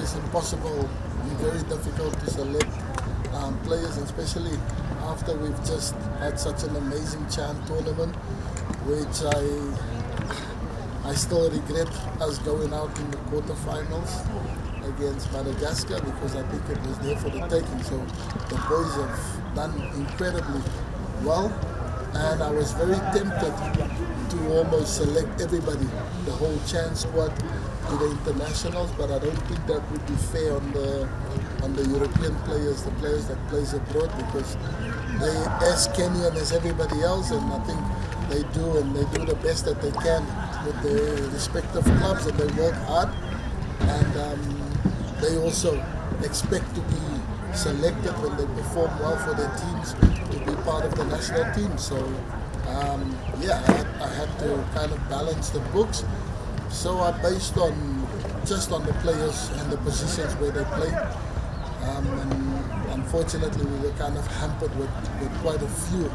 it's impossible and very difficult to select players, especially after we've just had such an amazing Chan tournament, which I still regret us going out in the quarterfinals against Madagascar, because I think it was there for the taking. So the boys have done incredibly well, and I was very tempted to almost select everybody, the whole Chan squad, to the internationals, but I don't think that would be fair on the European players, the players that plays abroad, because they as Kenyan as everybody else, and I think they do the best that they can with their respective clubs, and they work hard, and they also expect to be selected when they perform well for their teams to be part of the national team. So I had to kind of balance the books. So I based just on the players and the positions where they play. And unfortunately, we were kind of hampered with quite a few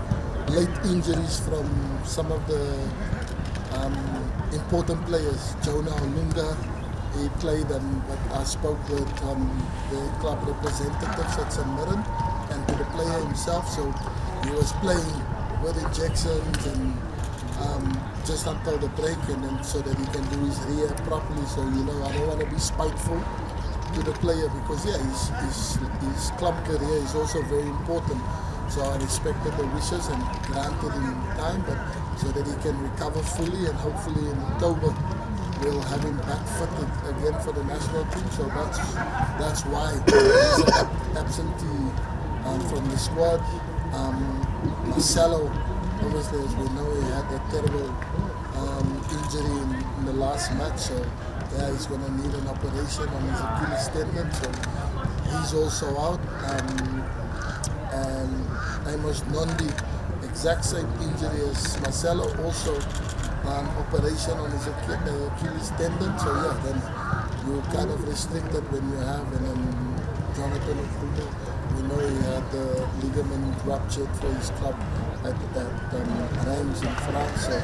late injuries from some of the important players. Jonah Olunga, he played, but I spoke with the club representatives at St. Mirren and to the player himself. So he was playing with injections and just until the break, and then so that he can do his rehab properly. So I don't want to be spiteful to the player, because his club career is also very important. So I respected the wishes and granted him time, but so that he can recover fully, and hopefully in October we'll have him back fitted again for the national team. So that's why he's an absentee from the squad. Marcelo, obviously, as we know, he had that terrible injury in the last match, so he's going to need an operation on his Achilles tendon, so he's also out. And Amos Nondi, exact same injury as Marcelo, also operation on his Achilles tendon, so then you're kind of restricted when you have, and then Jonathan Okumu, we know he had the ligament ruptured for his club at Reims in France, so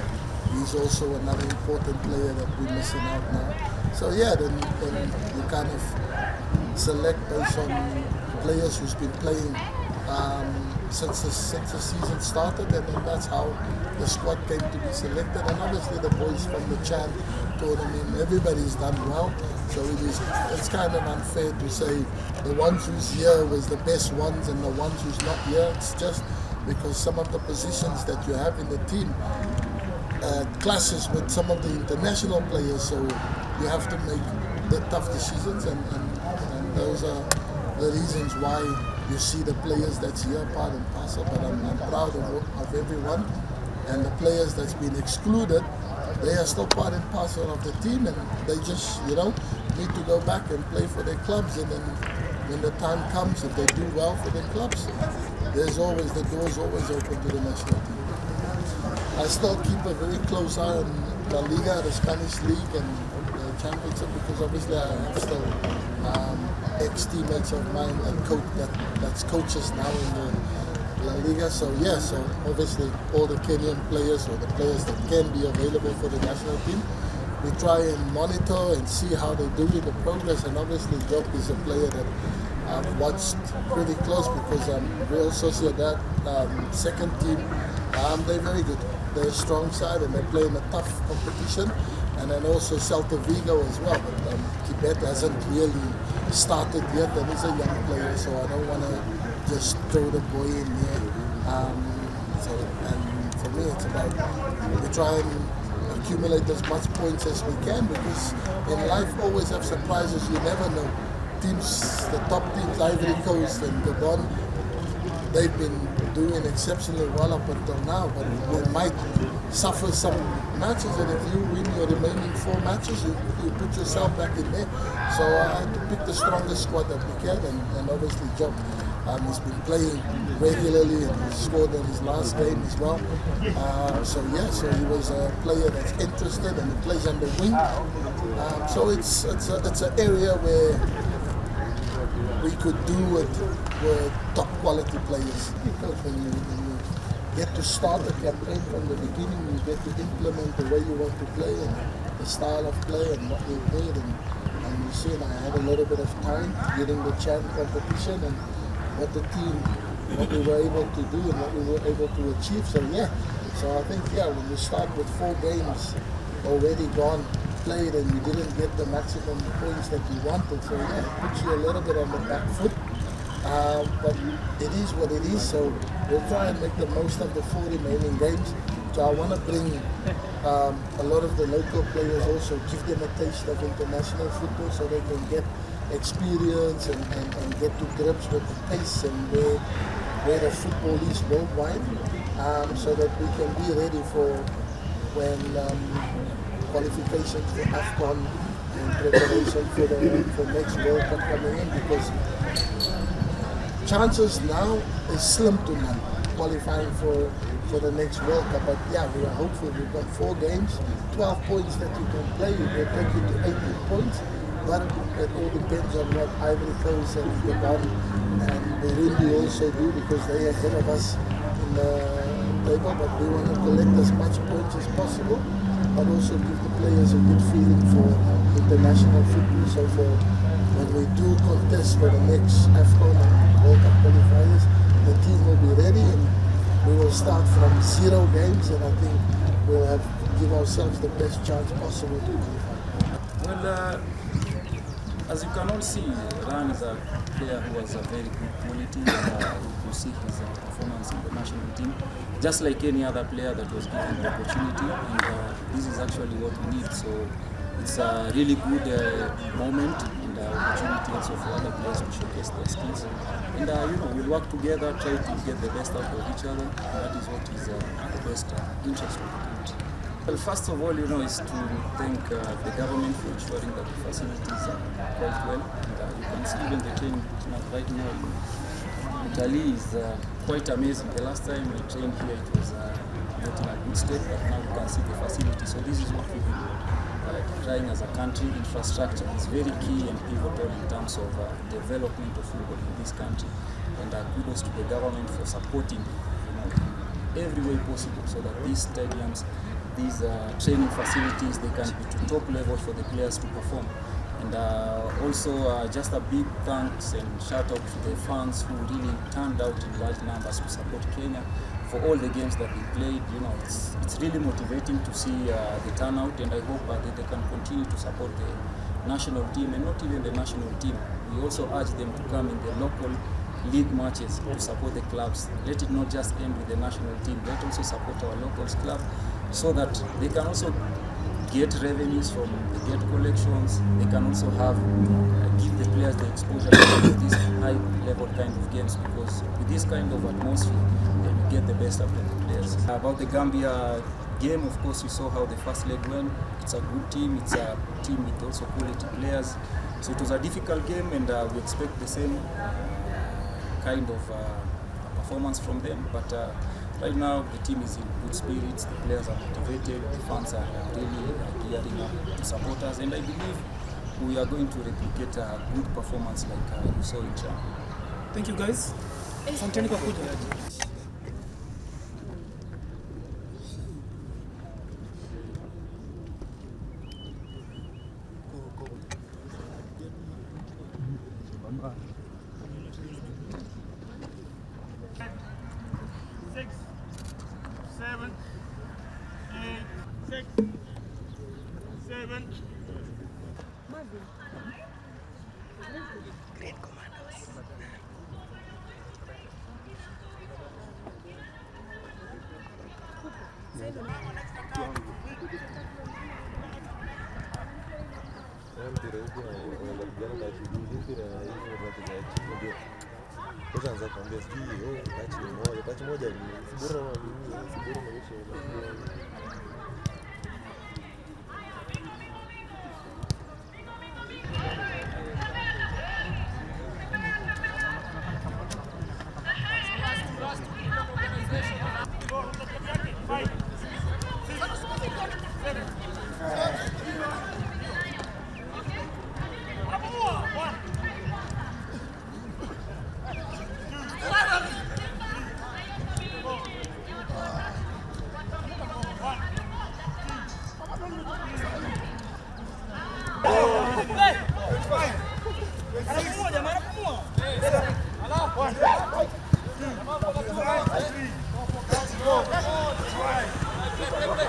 he's also another important player that we're missing out now. So then you kind of select based on players who's been playing since the season started, and then that's how the squad came to be selected. And obviously the boys from the Chan tournament, everybody's done well. So it's kind of unfair to say the ones who's here was the best ones and the ones who's not here. It's just because some of the positions that you have in the team clashes with some of the international players, so you have to make the tough decisions, and those are the reasons why you see the players that's here part and parcel. But I'm proud of everyone, and the players that's been excluded, they are still part and parcel of the team, and they just need to go back and play for their clubs, and then when the time comes, if they do well for their clubs, the door's always open to the national team. I still keep a very close eye on La Liga, the Spanish League, and the Championship, because obviously I have still ex-teammates of mine that's coaches now in the La Liga. So obviously all the Kenyan players, or the players that can be available for the national team, we try and monitor and see how they do in the progress. And obviously Job is a player that I've watched pretty close, because Real Sociedad, second team, they're very good. They're a strong side, and they play in a tough competition. And then also Celta Vigo as well. But Tibet hasn't really started yet, and he's a young player, so I don't want to just throw the boy in here. And for me, it's about we try and accumulate as much points as we can, because in life always have surprises. You never know. The top teams, Ivory Coast and Gabon, they've been doing exceptionally well up until now, but we might suffer some matches, and if you win your remaining 4 matches, you put yourself back in there. So I had to pick the strongest squad that we can, and obviously Job has been playing regularly, and he scored in his last game as well. So he was a player that's interested, and he plays on the wing. So it's an area where we could do it with top quality players, because when you get to start a campaign from the beginning, you get to implement the way you want to play and the style of play and what we need, and you seen, I had a little bit of time during the Chan competition and what we were able to do and what we were able to achieve. So yeah, so I think when you start with 4 games already gone, played, and you didn't get the maximum points that you wanted, so yeah, it puts you a little bit on the back foot. But it is what it is, so we'll try and make the most of the 4 remaining games. So I want to bring a lot of the local players also, give them a taste of international football so they can get experience and get to grips with the pace and where the football is worldwide, so that we can be ready for when qualifications for AFCON and preparation for next World Cup coming in, because chances now is slim to none qualifying for the next World Cup. But yeah, we are hopeful. We've got 4 games, 12 points that you can play. It will take you to 18 points. But it all depends on what Ivory Coast and Gabon and Burundi also do, because they are ahead of us in the table. But we want to collect as much points as possible, but also give the players a good feeling for international football. So for when we do contest for the next AFCON and World Cup qualifiers, the team will be ready and we will start from 0 games, and I think we'll give ourselves the best chance possible to qualify. Well, as you can all see, Ran is a player who has a very good quality. You see his performance in the national team, just like any other player that was given the opportunity, and this is actually what we need. So it's a really good moment and opportunity also for other players to showcase their skills. And we'll work together, try to get the best out of each other, and that is what is the best interest of the team. Well, first of all, is to thank the government for ensuring that the facilities are quite well. And you can see even the training right now in Italy is quite amazing. The last time we trained here, it was not in a good state, but now you can see the facility. So this is what we've been trying as a country. Infrastructure is very key and pivotal in terms of development of football in this country. And kudos to the government for supporting in every way possible so that these stadiums, these training facilities, they can be to top level for the players to perform. And also just a big thanks and shout out to the fans who really turned out in large numbers to support Kenya for all the games that they played. It's really motivating to see the turnout, and I hope that they can continue to support the national team, and not even the national team. We also urge them to come in the local league matches to support the clubs. Let it not just end with the national team. Let also support our locals club, so that they can also get revenues from the gate collections. They can also have give the players the exposure to these high level kind of games, because with this kind of atmosphere, then you get the best out of the players. About the Gambia game, of course, you saw how the first leg went. It's a good team. It's a team with also quality players. So it was a difficult game, and we expect the same kind of performance from them. But right now, the team is in good spirits, the players are motivated, the fans are really gearing up to support us, and I believe we are going to replicate a good performance like you saw in China. Thank you guys. Asanteni kwa kuja. Great commandos. Play.